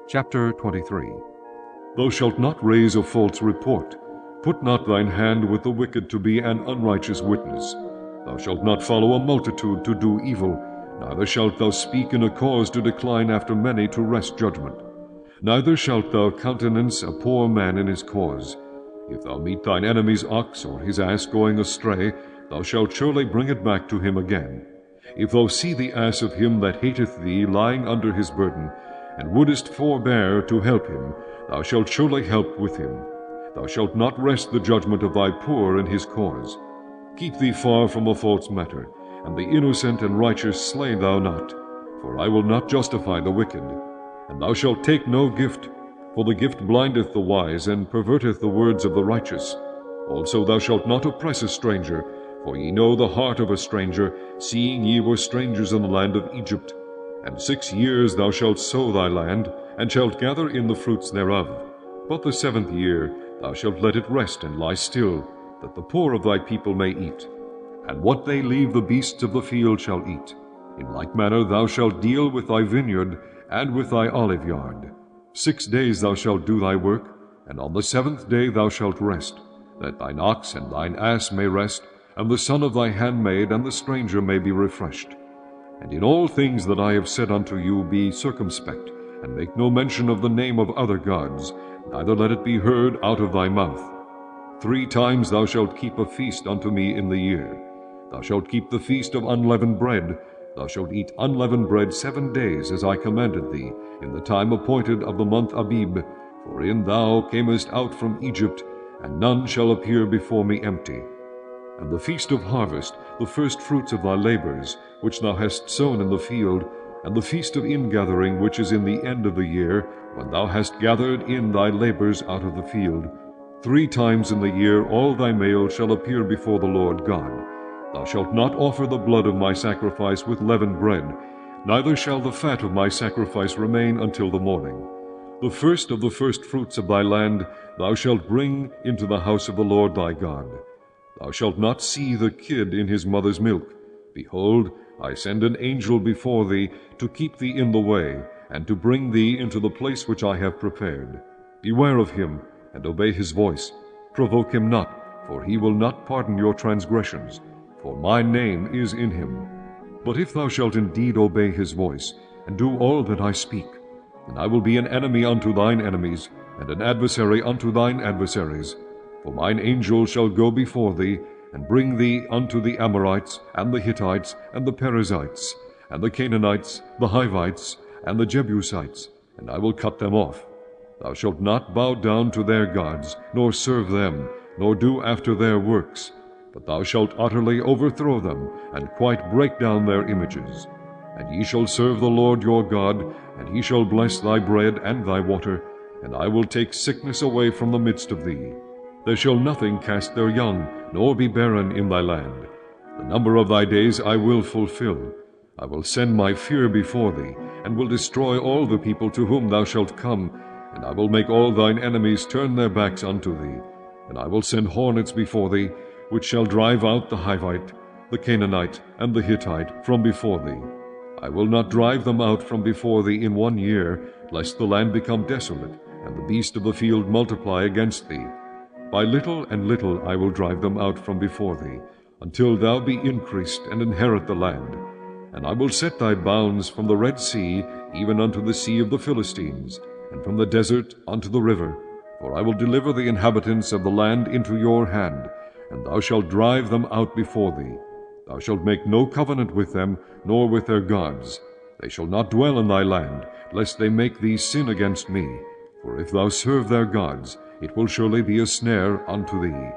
Chapter 23. Thou shalt not raise a false report. Put not thine hand with the wicked to be an unrighteous witness. Thou shalt not follow a multitude to do evil, neither shalt thou speak in a cause to decline after many to wrest judgment. Neither shalt thou countenance a poor man in his cause. If thou meet thine enemy's ox or his ass going astray, thou shalt surely bring it back to him again. If thou see the ass of him that hateth thee lying under his burden, and wouldest forbear to help him, thou shalt surely help with him. Thou shalt not wrest the judgment of thy poor in his cause. Keep thee far from a false matter, and the innocent and righteous slay thou not. For I will not justify the wicked. And thou shalt take no gift, for the gift blindeth the wise, and perverteth the words of the righteous. Also thou shalt not oppress a stranger, for ye know the heart of a stranger, seeing ye were strangers in the land of Egypt. And 6 years thou shalt sow thy land, and shalt gather in the fruits thereof. But the 7th year thou shalt let it rest and lie still, that the poor of thy people may eat. And what they leave the beasts of the field shall eat. In like manner thou shalt deal with thy vineyard and with thy olive yard. 6 days thou shalt do thy work, and on the 7th day thou shalt rest, that thine ox and thine ass may rest, and the son of thy handmaid and the stranger may be refreshed. And in all things that I have said unto you be circumspect, and make no mention of the name of other gods, neither let it be heard out of thy mouth. 3 times thou shalt keep a feast unto me in the year. Thou shalt keep the feast of unleavened bread. Thou shalt eat unleavened bread 7 days, as I commanded thee, in the time appointed of the month Abib, wherein thou camest out from Egypt, and none shall appear before me empty. And the feast of harvest, the first fruits of thy labors, which thou hast sown in the field, and the feast of ingathering, which is in the end of the year, when thou hast gathered in thy labors out of the field. 3 times in the year all thy male shall appear before the Lord God. Thou shalt not offer the blood of my sacrifice with leavened bread, neither shall the fat of my sacrifice remain until the morning. The first of the first fruits of thy land thou shalt bring into the house of the Lord thy God. Thou shalt not see the kid in his mother's milk. Behold, I send an angel before thee to keep thee in the way, and to bring thee into the place which I have prepared. Beware of him, and obey his voice. Provoke him not, for he will not pardon your transgressions, for my name is in him. But if thou shalt indeed obey his voice, and do all that I speak, then I will be an enemy unto thine enemies, and an adversary unto thine adversaries. For mine angel shall go before thee, and bring thee unto the Amorites, and the Hittites, and the Perizzites, and the Canaanites, the Hivites, and the Jebusites, and I will cut them off. Thou shalt not bow down to their gods, nor serve them, nor do after their works, but thou shalt utterly overthrow them, and quite break down their images. And ye shall serve the Lord your God, and he shall bless thy bread and thy water, and I will take sickness away from the midst of thee. There shall nothing cast their young, nor be barren in thy land. The number of thy days I will fulfill. I will send my fear before thee, and will destroy all the people to whom thou shalt come, and I will make all thine enemies turn their backs unto thee. And I will send hornets before thee, which shall drive out the Hivite, the Canaanite, and the Hittite from before thee. I will not drive them out from before thee in 1 year, lest the land become desolate, and the beast of the field multiply against thee. By little and little I will drive them out from before thee, until thou be increased and inherit the land. And I will set thy bounds from the Red Sea even unto the sea of the Philistines, and from the desert unto the river. For I will deliver the inhabitants of the land into your hand, and thou shalt drive them out before thee. Thou shalt make no covenant with them, nor with their gods. They shall not dwell in thy land, lest they make thee sin against me. For if thou serve their gods, it will surely be a snare unto thee.